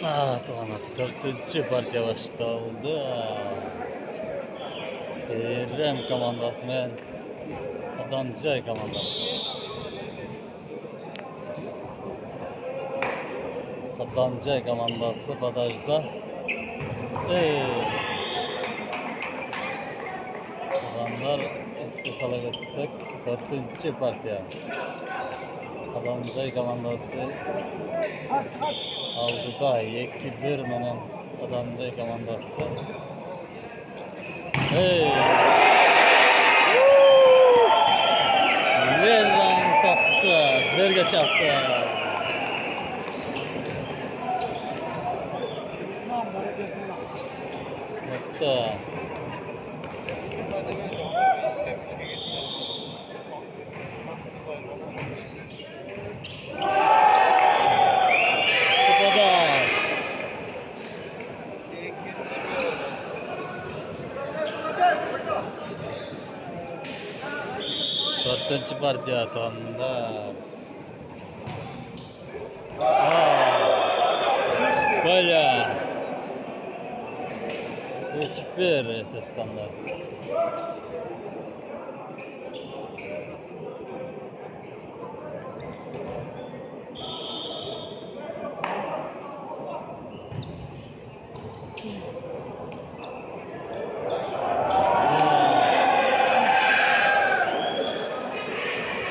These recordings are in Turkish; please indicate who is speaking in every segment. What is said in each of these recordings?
Speaker 1: Tamam. Dördüncü partiya başlandı. Rem komandası men Adamcay komandası. Adamcay komandası badajda. Olanlar eski sala geçsek dördüncü partiya. Adamcay komandası aldıda 2-1 menen Adamcay komandası. Lezman'ın sapısı berge çaktı. Nokta. Kupadaş. Dördüncü partiya tonda. Böyle. 3-1 resepsiyonlar.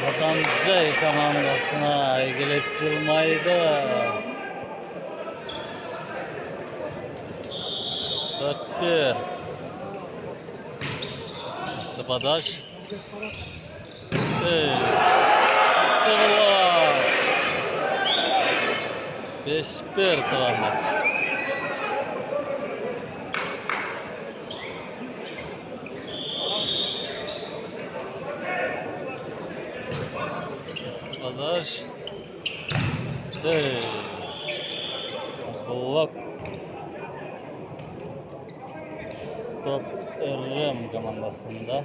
Speaker 1: Adamcay komandasına geliştirilmaydı. 4-1. Tıpadaş. Tıpadaş. 5-1 tıvanlar. Tıpadaş. Blok. Top RM komandasında.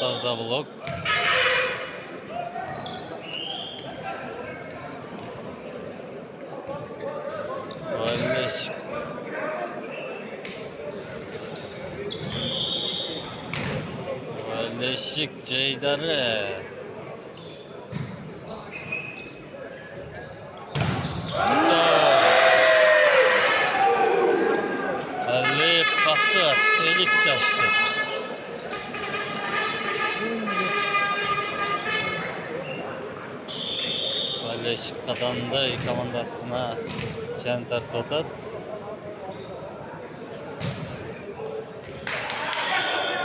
Speaker 1: Taza blok. Varmış. Varleşik Ceydarı. Ali baktı. Elik çaştı. Varleşik katandı komandasına Center Totat.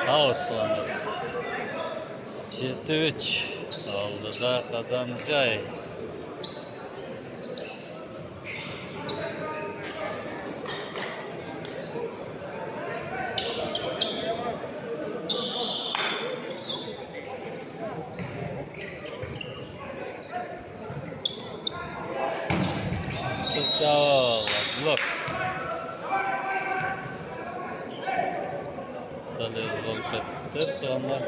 Speaker 1: Out landı. 7-3 oldu da Adamcay. Ciao, blok. Salez volkattı. Tonlar.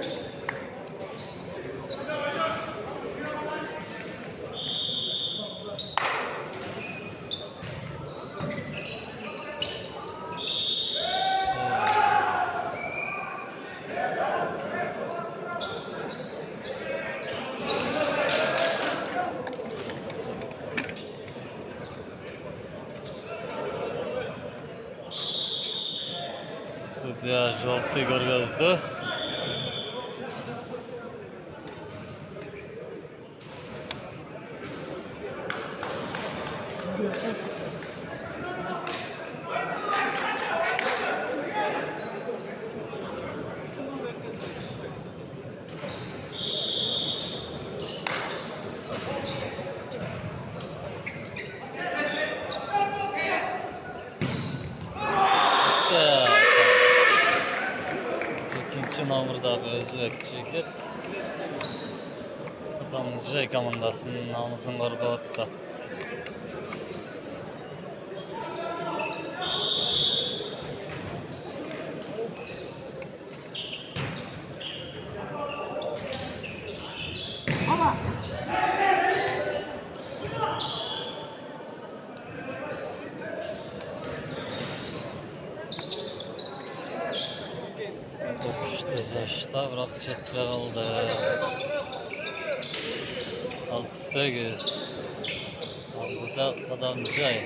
Speaker 1: Судья желтый görgözdü. İkinci namırda bir özbek çekip Jay komandasının namusun korkuttu. Tezashda biroq chetga qoldi. 6-8. Oldida Qadamjoy.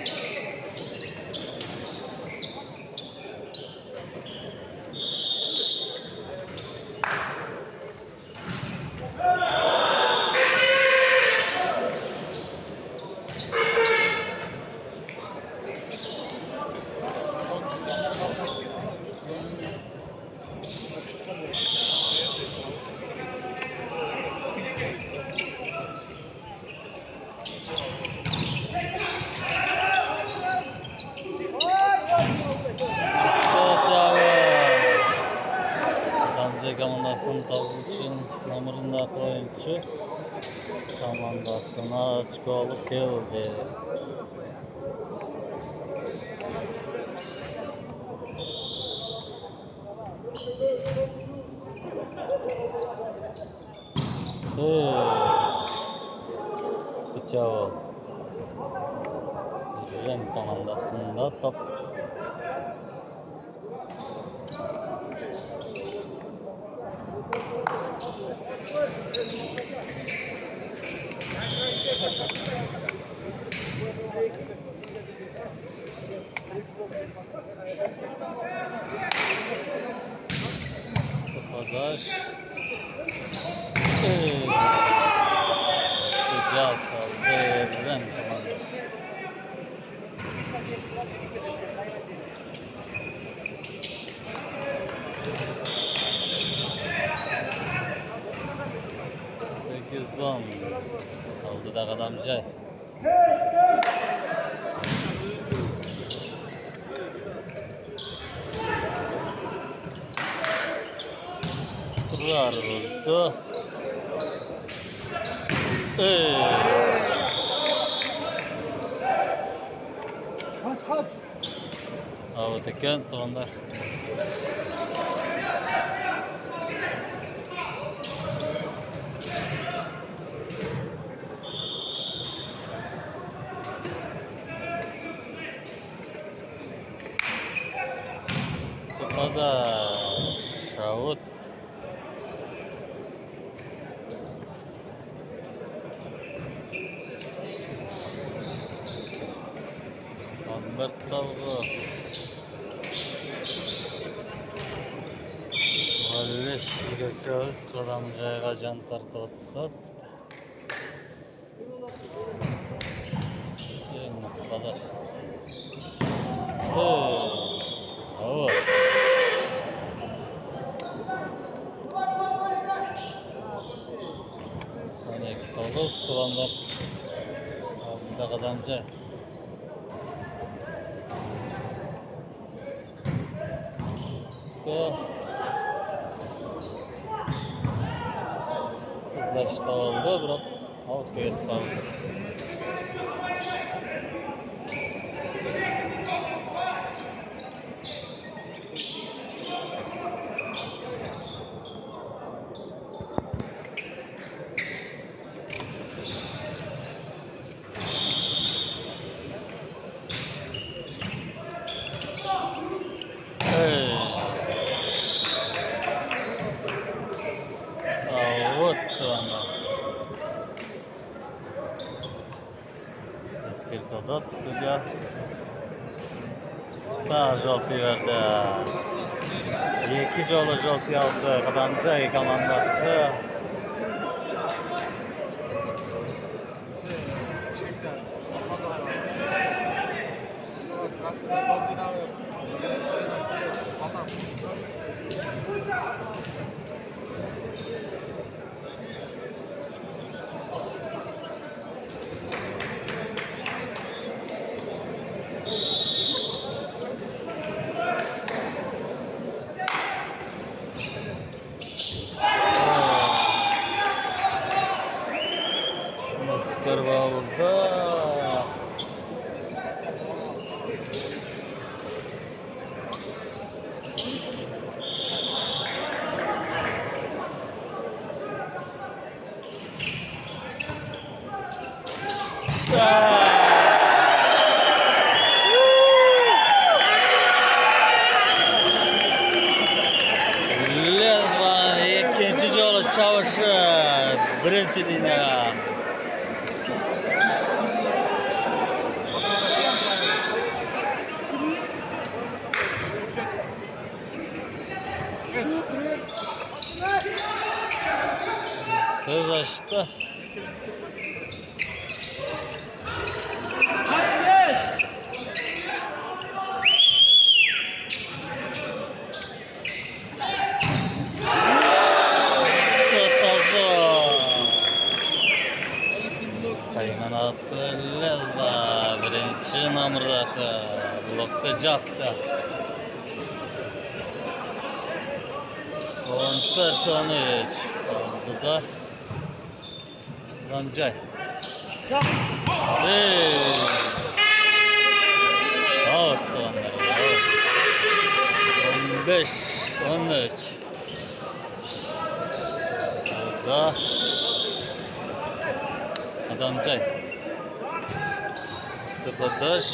Speaker 1: Qadamjoy komandasının tabii için nomorundaki oyuncu komandasına ochko olib keldi. Bıçağı. Ren komandasında top. Topadaş. Sıcak saldı Ren komandası. Sekiz-on. Oldu da Qadamjoy. Turar vurdu.
Speaker 2: Kaç.
Speaker 1: Out ekan to'g'onlar. To'pada Şavut. Bertavga. Valish Gököz Qadamjoyga jon tortdi. Qadar. Hani to'g'ri to'g'onlar. Bu da Qadamjoy. Tezashda oldu, biroq outga ketib qoldi. Eskirtodot sudya da jolti verdi. 2 jolu jolti aldı Qadamjoy komandasi. bavulda. Lezman ikinci yolu Çavuşu birinci linyaga. Söz açtı. Sayman attı Lezba birinci nomerdagi blokda japtı. 14-13 oldida Ramjay. Out onlar. 15-13. Burada Adamcay. Tepadaş.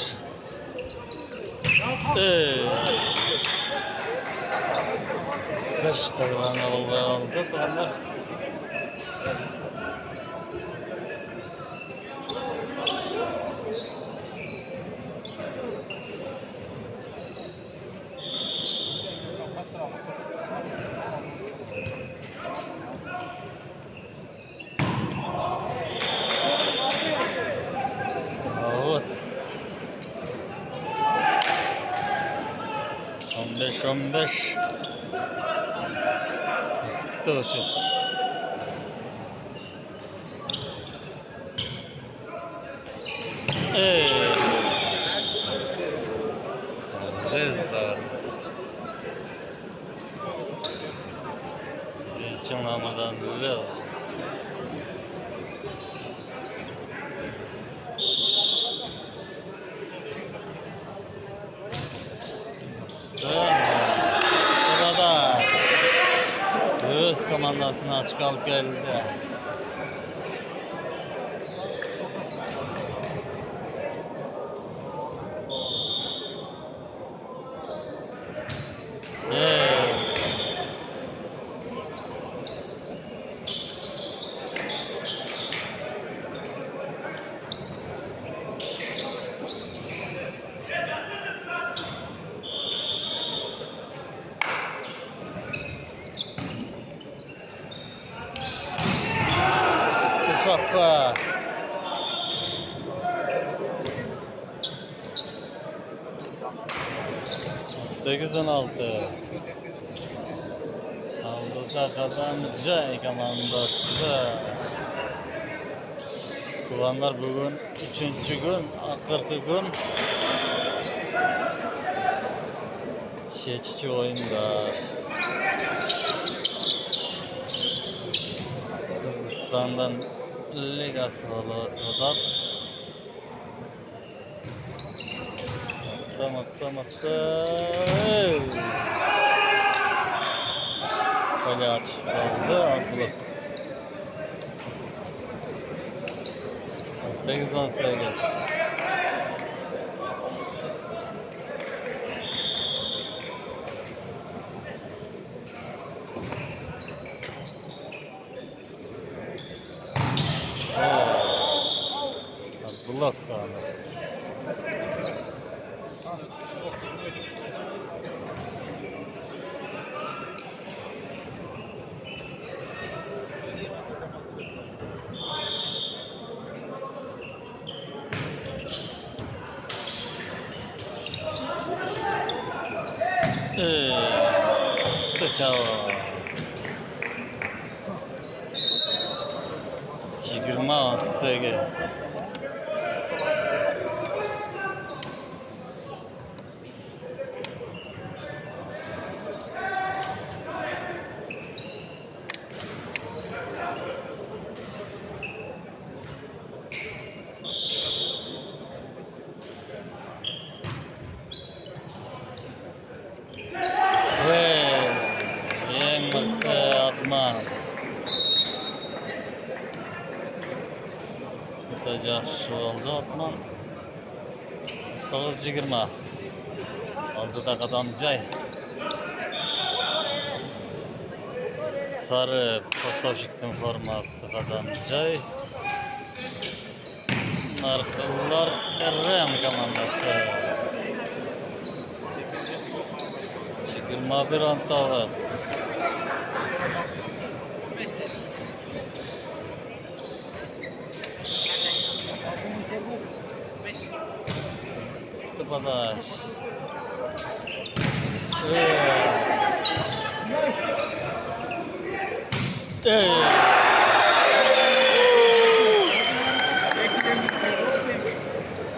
Speaker 1: Sıçtırmanı oldu onlar. Evet. 15-15. Doğru. Lezba. Birinci nomerdagi Lezba. Burada öz komandasına açık alıp geldi. Kısakka. Sekiz 16. Aldıda Kadamcay komandası. Tuğanlar bugün 3. gün, akırkı gün. Şeçici oyunda. Kırgızistan'dan ligası oluyor. Matta. Böyle atış oldu. Aldılar. 8-18. Blok da. Ciao. 28. da yaxşı oldu. Atman 9-20. Aldı da Qadamjay. Sarı Pasavşik'tin forması Qadamjay. Narkıllar RM komandası. 21 Antavas. Tıpadaş.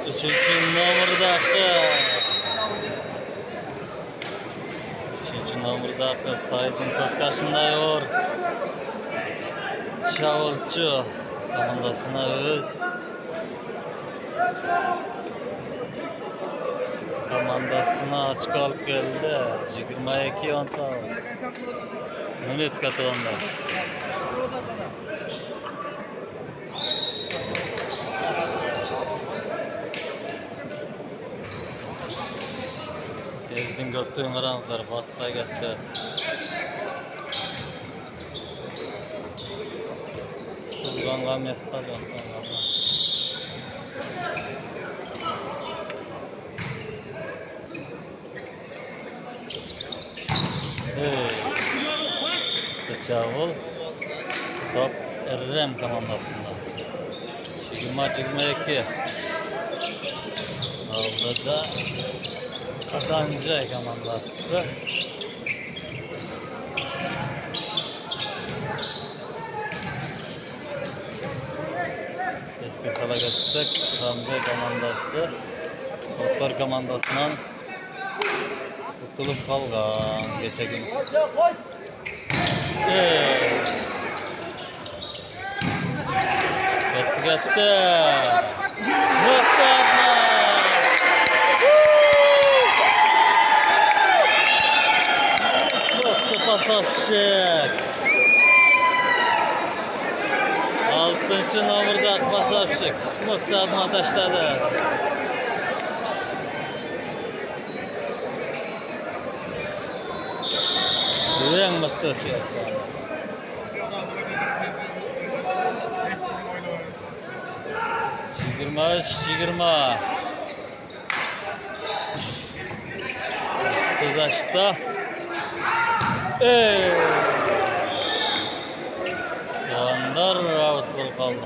Speaker 1: Üçüncü numardaki Said'in Köktaş'ında yor. Çavulcu komandasına öz. Komandasına açık alıp geldi. 22 Antavas. Minut katılanda. Ezdin gördüğün aranızlar batmaya gitti. Turgan'a mesaj attım. Çavul top RM komandasında 20-22 aldı da Qadamjay komandası. Eski sala geçsek Qadamjay komandası Doktor komandasından kurtulup kalgan geçe gün. Gitti. Pasavşik. 6. numardaki Pasavşik. Mıhtı adına taşladı. En mıhtı şey. 23-20. Kız açtı. Yanlar out bol kaldı.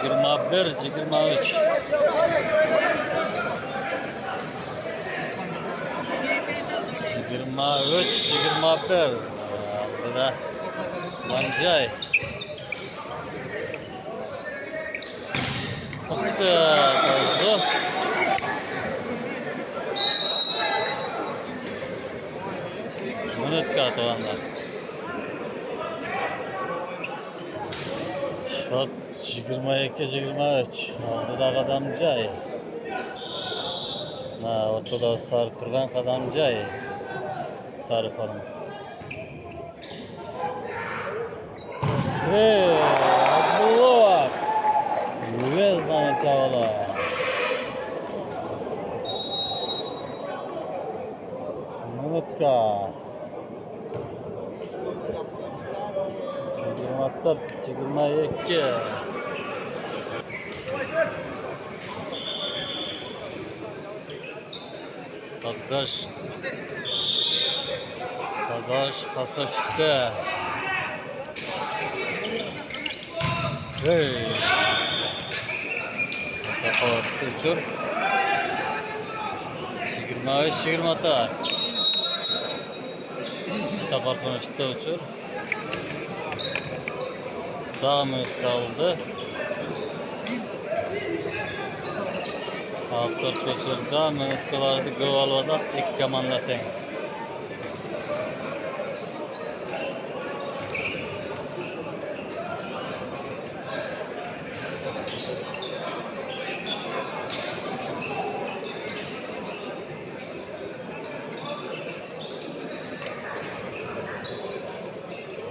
Speaker 1: 21-23. Yigirma üç, 21. Aldı da Qadamjay. Mıhtı tozdu. Minut katıvanlar. Şot 22-23. Aldı da Qadamjay. Ortada sarı turgan Qadamjay. Sarı forma. Abdullah. Yüvez bana çavala. Minutka. 24-22. Qadaş Pasavşik'te. Kapattı uçur. 23-20. Taparkonuşta uçur. Daha mı kaldı? Altır uçurda minutkalarda Govalvada iki komanda teng.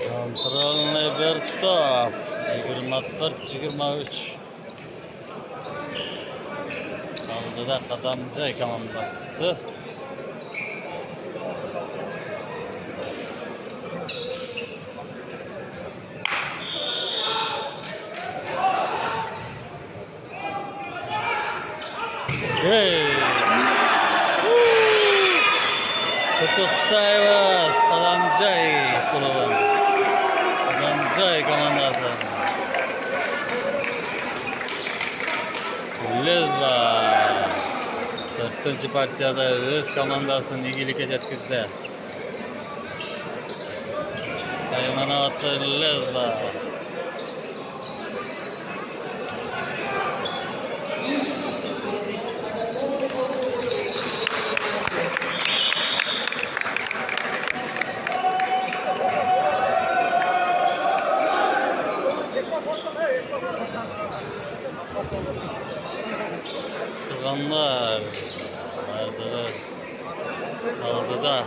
Speaker 1: Kontrolni bir top. 24 14-23. Aldıda Kadamcay komandası. Hey! Tutuktayız Kadamcay kulübü. Kadamcay komandası. Lezba. 4. partiyada öz komandasının ilgilik etkizdi. Hayvanatı Lezba. Turganlar vardılar. Aldı da